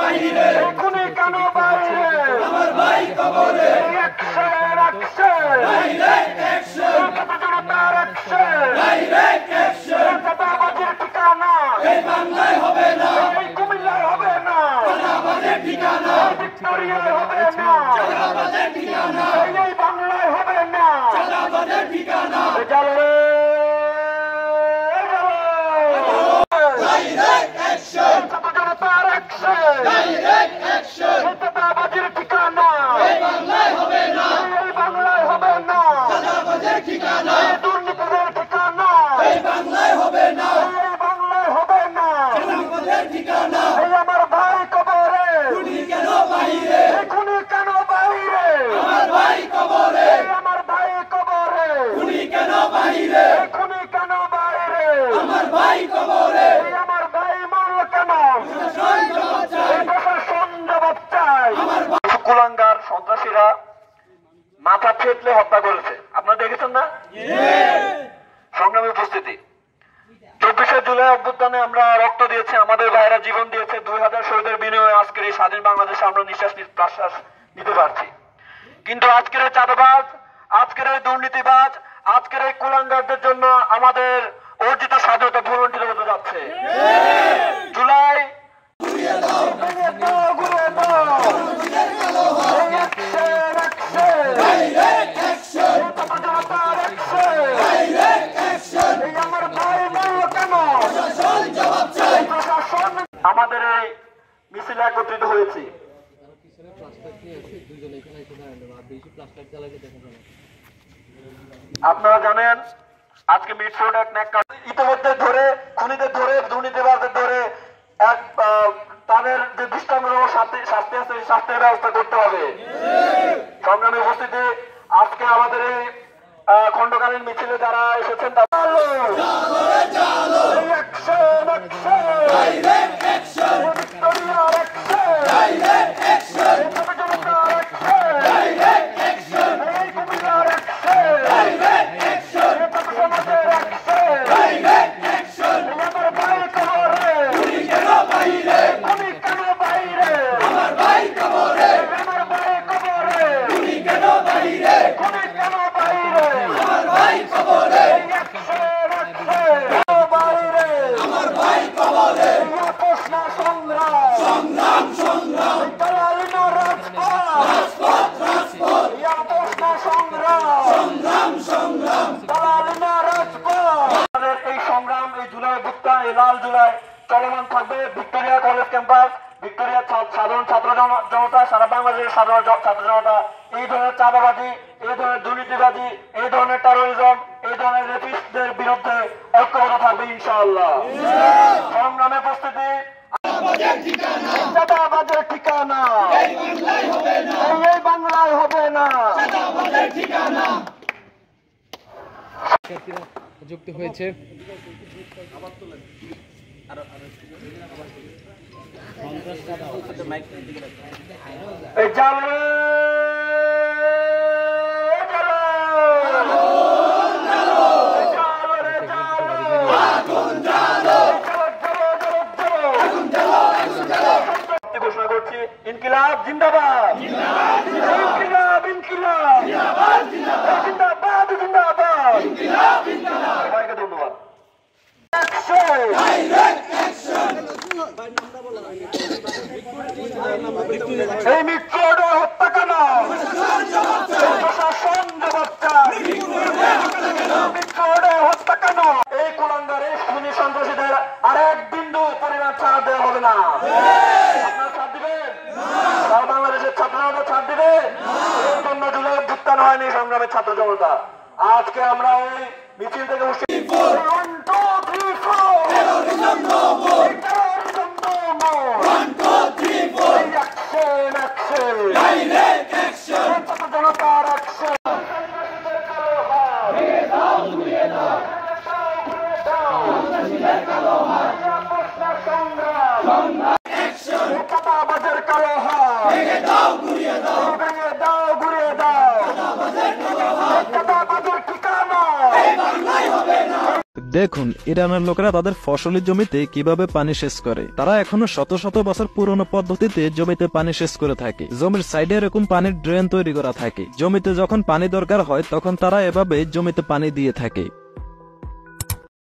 এখনই কেন বাইরে আমার ভাই কবরে জনতার ঠিকানা এই বাংলায় হবে না, এই কুমিল্লায় হবে না, ঠিকানা ভিক্টোরিয়ায় হবে না, ঠিকানা এই বাংলায় হবে না, ঠিকানা কুলাঙ্গার সন্ত্রাসীরা মাথা ফেটলে হত্যা করেছে। আপনারা দেখেছেন না? সংগ্রামী উপস্থিতি, 24শে জুলাই অভ্যুত্থানে আমরা রক্ত দিয়েছি, আমাদের ভাইরা জীবন দিয়েছে, 2000 শহীদের বিনিময়ে আজকের এই স্বাধীন বাংলাদেশে আমরা নিঃশ্বাস প্রশ্বাস নিতে পারছি। কিন্তু আজকের এই চাঁদাবাজ, আজকের এই দুর্নীতিবাজ, আজকের এই কুলাঙ্গারদের জন্য আমাদের অর্জিত স্বাধীনতা ভুলণ্ঠিত হতে যাচ্ছে। জুলাই আমাদের এই মিছিলে একত্রিত হয়েছি। আপনারা জানেন আজকে মিটফোর্ড ইতিমধ্যে ধরে খুনিদের ধরে দুর্নীতিবাজদের ধরে তাদের যে দৃষ্টান্তমূলক শাস্তি আছে শাস্তির ব্যবস্থা করতে হবে। সংগ্রামী উপস্থিতি, আজকে আমাদের এই খণ্ডকালীন মিছিলে যারা এসেছেন লাল জুলাই চলমান থাকবে। ভিক্টোরিয়া কলেজ ক্যাম্পাস, ভিক্টোরিয়ার সাধারণ ছাত্র জনতা, সারা বাংলাদেশের সাধারণ ছাত্র জনতা এই ধরনের চাঁদাবাজি, এই ধরনের দুর্নীতিবাজি, এই ধরনের টেরোরিজম, এই ধরনের রেপিস্টদের বিরুদ্ধে ঐক্যবদ্ধ থাকবে ইনশাআল্লাহ। সংগ্রামে উপস্থিতি, চাঁদাবাজের ঠিকানা এই বাংলায় হবে না। যুক্ত হয়েছে ঘোষণা করছি, ইনকিলাব জিন্দাবাদ, ইনকিলাব ইনকিলাব জিন্দাবাদ, জিন্দাবাদ জিন্দাবাদ, সবাইকে ধন্যবাদ। এই মিটফোর্ডে হত্যাকাণ্ড প্রশাসন জবাব চায়। মিটফোর্ডে হত্যাকাণ্ড, এই কুলাঙ্গার এই খুনি সন্ত্রাসীদের আর এক বিন্দু পরিমাণ ছাড় দেওয়া হবে না। আপনারা ছাড় দিবেন? সারা বাংলাদেশের ছাত্র জনতা ছাড় দিবে? এই জন্য জুলাই অভ্যুত্থান হয়নি সংগ্রামের ছাত্র জনতা। আজকে আমরা এই মিছিল থেকে দেখুন ইরানের লোকেরা তাদের ফসলি জমিতে কিভাবে পানি সেচ করে। তারা এখনো শত শত বছর পুরনো পদ্ধতিতে জমিতে পানি সেচ করে থাকে। জমির সাইডে এরকম পানির ড্রেন তৈরি করা থাকে। জমিতে যখন পানি দরকার হয় তখন তারা এভাবে জমিতে পানি দিয়ে থাকে।